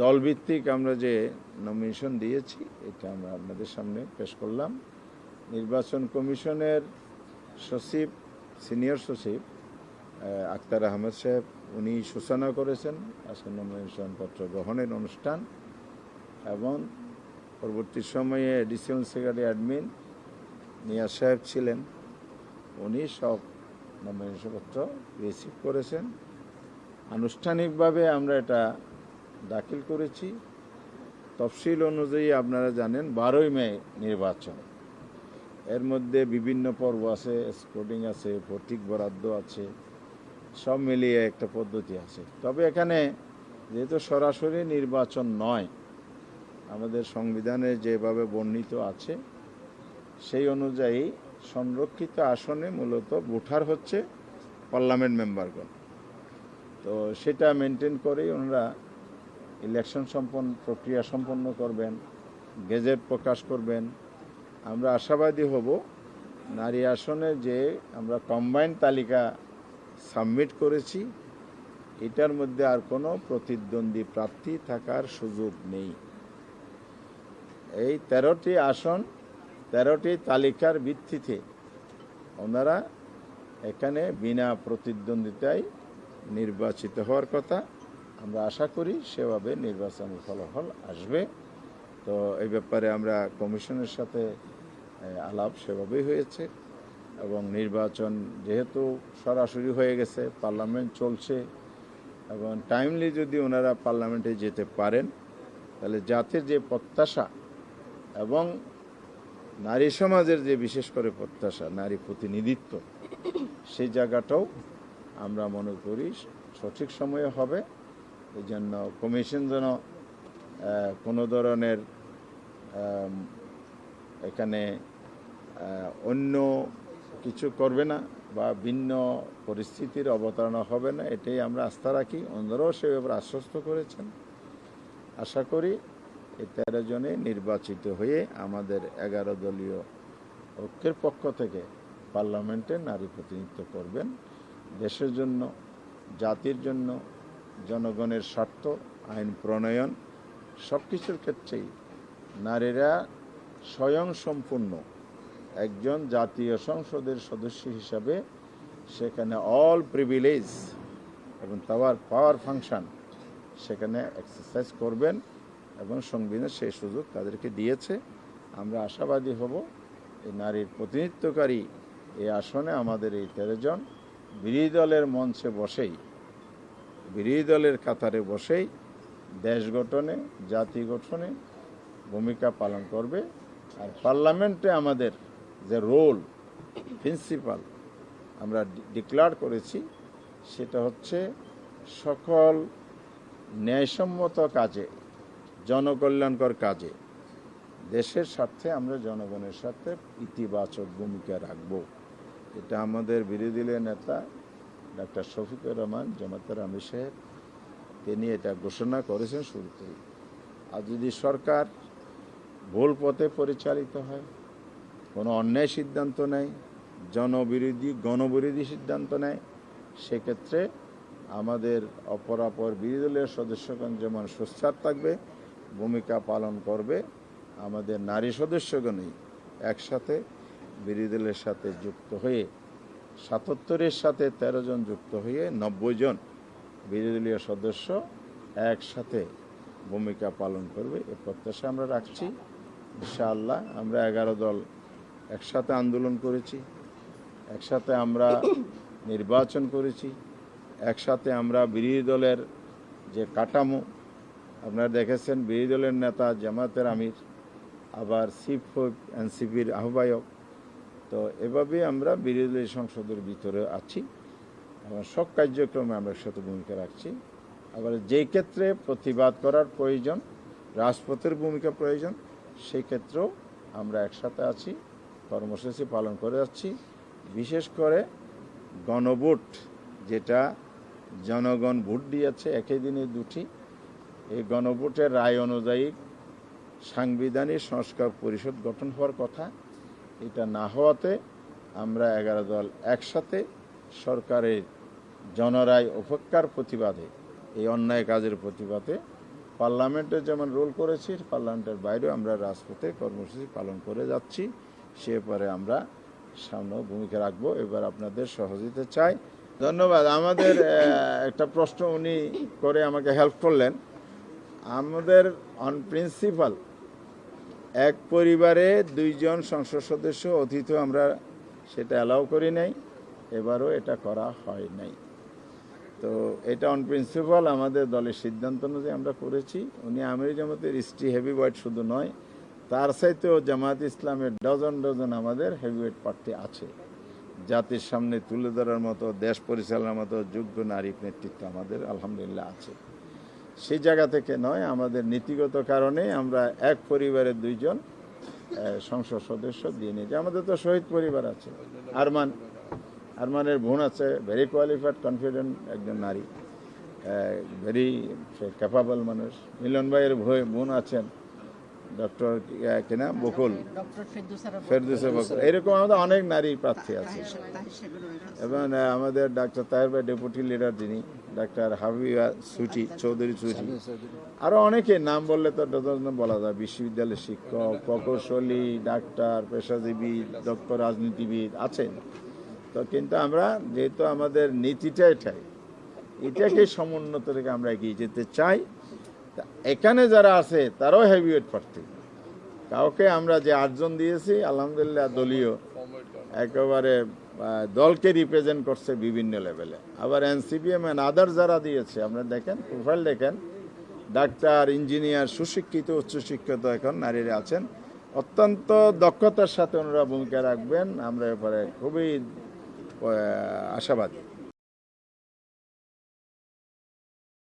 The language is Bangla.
দলভিত্তিক আমরা যে নমিনেশন দিয়েছি এটা আমরা আপনাদের সামনে পেশ করলাম। নির্বাচন কমিশনের সচিব, সিনিয়র সচিব আক্তার আহমেদ সাহেব উনি সূচনা করেছেন আজকে নমিনেশন পত্র গ্রহণের অনুষ্ঠান, এবং পরবর্তী সময়ে এডিশনাল সেক্রেটারি অ্যাডমিন নিয়াজ সাহেব ছিলেন, উনি সব নমিনেশন পত্র রিসিভ করেছেন। আনুষ্ঠানিকভাবে আমরা এটা দাখিল করেছি। তফসিল অনুযায়ী আপনারা জানেন 12ই মে নির্বাচন, এর মধ্যে বিভিন্ন পর্ব আছে, স্পোর্টিং আছে, প্রতীক বরাদ্দ আছে, সব মিলিয়ে একটা পদ্ধতি আছে। তবে এখানে যেহেতু সরাসরি নির্বাচন নয়, আমাদের সংবিধানে যেভাবে বর্ণিত আছে সেই অনুযায়ী সংরক্ষিত আসনে মূলত ভোটার হচ্ছে পার্লামেন্ট মেম্বারগণ। তো সেটা মেনটেন করেই ওনারা ইলেকশন প্রক্রিয়া সম্পন্ন করবেন, গেজেট প্রকাশ করবেন। আমরা আশাবাদী হব নারী আসনে যে আমরা কম্বাইন্ড তালিকা সাবমিট করেছি এটার মধ্যে আর কোনো প্রতিদ্বন্দ্বী প্রার্থী থাকার সুযোগ নেই। এই 13টি আসন 13টি তালিকার ভিত্তিতে ওনারা এখানে বিনা প্রতিদ্বন্দ্বিতায় নির্বাচিত হওয়ার কথা। আমরা আশা করি সেভাবে নির্বাচনী ফলাফল আসবে। তো এই ব্যাপারে আমরা কমিশনের সাথে আলাপ সেভাবেই হয়েছে, এবং নির্বাচন যেহেতু সরাসরি হয়ে গেছে, পার্লামেন্ট চলছে, এবং টাইমলি যদি ওনারা পার্লামেন্টে যেতে পারেন তাহলে জাতির যে প্রত্যাশা এবং নারী সমাজের যে বিশেষ করে প্রত্যাশা নারী প্রতিনিধিত্ব, সেই জায়গাটাও আমরা মনে করি সঠিক সময়ে হবে। এই জন্য কমিশন যেন কোনো ধরনের এখানে অন্য কিছু করবে না বা ভিন্ন পরিস্থিতির অবতারণা হবে না, এটাই আমরা আস্থা রাখি। ওনারাও সে ব্যাপারে আশ্বস্ত করেছেন। আশা করি এই 13 জনে নির্বাচিত হয়ে আমাদের 11 দলীয় ঐক্যের পক্ষ থেকে পার্লামেন্টে নারী প্রতিনিধিত্ব করবেন। দেশের জন্য, জাতির জন্য, জনগণের স্বার্থ, আইন প্রণয়ন সব কিছুর ক্ষেত্রেই নারীরা স্বয়ংসম্পূর্ণ একজন জাতীয় সংসদের সদস্য হিসাবে সেখানে অল প্রিভিলেজ এবং পাওয়ার ফাংশন সেখানে এক্সারসাইজ করবেন, এবং সংবিধান সেই সুযোগ তাদেরকে দিয়েছে। আমরা আশাবাদী হব এই নারীর প্রতিনিধিত্বকারী এই আসনে আমাদের এই 13 জন বিরোধী দলের মঞ্চে বসেই, বিরোধী দলের কাতারে বসেই দেশ গঠনে, জাতি গঠনে ভূমিকা পালন করবে। আর পার্লামেন্টে আমাদের যে রোল প্রিন্সিপাল আমরা ডিক্লেয়ার করেছি সেটা হচ্ছে সকল ন্যায়সম্মত কাজে, জনকল্যাণকর কাজে, দেশের স্বার্থে আমরা জনগণের সাথে ইতিবাচক ভূমিকা রাখব। এটা আমাদের বিরোধী দলের নেতা ডাক্তার শফিকুর রহমান জামাতের আমির সাহেব তিনি এটা ঘোষণা করেছেন শুরুতেই। আর যদি সরকার ভুল পথে পরিচালিত হয়, কোনো অন্যায় সিদ্ধান্ত নেয়, গণবিরোধী সিদ্ধান্ত নেয়, সেক্ষেত্রে আমাদের অপরাপর বিরোধী দলের সদস্যগণ যেমন সোচ্চার থাকবে, ভূমিকা পালন করবে, আমাদের নারী সদস্যগণই একসাথে বিরোধী দলের সাথে যুক্ত হয়ে 77-এর সাথে 13 জন যুক্ত হয়ে 90 জন বিরোধী দলীয় সদস্য একসাথে ভূমিকা পালন করবে, এ প্রত্যাশা আমরা রাখছি। ইনশাআল্লাহ আমরা 11 দল একসাথে আন্দোলন করেছি, একসাথে আমরা নির্বাচন করেছি, একসাথে আমরা বিরোধী দলের যে কাঠামো আপনারা দেখেছেন, বিরোধী দলের নেতা জামাতের আমির, আবার চিফ হুইপ এনসিপির আহ্বায়ক। তো এভাবে আমরা বিরোধী দলীয় সংসদের ভিতরে আছি, এবং সব কার্যক্রমে আমরা একসাথে ভূমিকা রাখছি। আবার যেই ক্ষেত্রে প্রতিবাদ করার প্রয়োজন, রাজপথের ভূমিকা প্রয়োজন, সেই ক্ষেত্রেও আমরা একসাথে আছি, কর্মসূচি পালন করে যাচ্ছি। বিশেষ করে গণভোট, যেটা জনগণ ভোট দিয়েছে একই দিনে দুটি, এই গণভোটের রায় অনুযায়ী সাংবিধানিক সংস্কার পরিষদ গঠন হওয়ার কথা, এটা না হওয়াতে আমরা 11 দল একসাথে সরকারের জনরায় উপেক্ষার প্রতিবাদে, এই অন্যায় কাজের প্রতিবাদে পার্লামেন্টে যেমন রোল করেছি, পার্লামেন্টের বাইরেও আমরা রাজপথে কর্মসূচি পালন করে যাচ্ছি। সে পরে আমরা সামনেও ভূমিকা রাখবো। এবার আপনাদের সহযোগিতা চাই। ধন্যবাদ। আমাদের একটা প্রশ্ন উনি করে আমাকে হেল্প করলেন। আমাদের অন প্রিন্সিপাল এক পরিবারে 2 জন সংসদ সদস্য অতিথি আমরা সেটা অ্যালাউ করি নাই, এবারও এটা করা হয় নাই। তো এটা অন প্রিন্সিপাল আমাদের দলের সিদ্ধান্ত অনুযায়ী আমরা করেছি। উনি আমির জামাতের হিস্ট্রি হেভিওয়েট শুধু নয়, তার সাথেও জামায়াত ইসলামের ডজন ডজন আমাদের হেভিওয়েট প্রার্থী আছে। জাতির সামনে তুলে ধরার মতো, দেশ পরিচালনার মতো যোগ্য নারী নেতৃত্ব আমাদের আলহামদুলিল্লাহ আছে। সেই জায়গা থেকে নয়, আমাদের নীতিগত কারণে আমরা এক পরিবারের 2 জন সংসদ সদস্য দিয়ে নিয়েছি। আমাদের তো শহীদ পরিবার আছে, আরমানের বোন আছে, ভেরি কোয়ালিফাইড কনফিডেন্ট একজন নারী, ভেরি ক্যাপাবল মানুষ। মিলন ভাইয়ের বোন আছেন ডক্টর কিনা বকুল, ফেরদৌসা বকুল। এরকম আমাদের অনেক নারী প্রার্থী আছে। এবং আমাদের ডাক্তার তাহের ভাই ডেপুটি লিডার, যিনি ডাক্তার হাবিবা চৌধুরী, আরও অনেকে নাম বললে তো ডজন বলা যায়। বিশ্ববিদ্যালয়ের শিক্ষক, প্রকৌশলী, ডাক্তার, পেশাজীবী, দক্ষ রাজনীতিবিদ আছেন। তো কিন্তু আমরা যেহেতু আমাদের নীতিটা এটাকে সমুন্নত রেখে আমরা এগিয়ে যেতে চাই। এখানে যারা আছে তারাও হেভিওয়েট প্রার্থী। কাউকে আমরা যে 8 জন দিয়েছি আলহামদুলিল্লাহ দলীয় একেবারে দলকে রিপ্রেজেন্ট করছে বিভিন্ন লেভেলে। আবার এনসিপিএম এন্ড আদার যারা দিয়েছে, আপনারা দেখেন প্রোফাইল দেখেন, ডাক্তার, ইঞ্জিনিয়ার, সুশিক্ষিত, উচ্চশিক্ষিত এখন নারীরা আছেন। অত্যন্ত দক্ষতার সাথে ওনারা ভূমিকা রাখবেন। আমরা এরপরে খুবই আশাবাদী।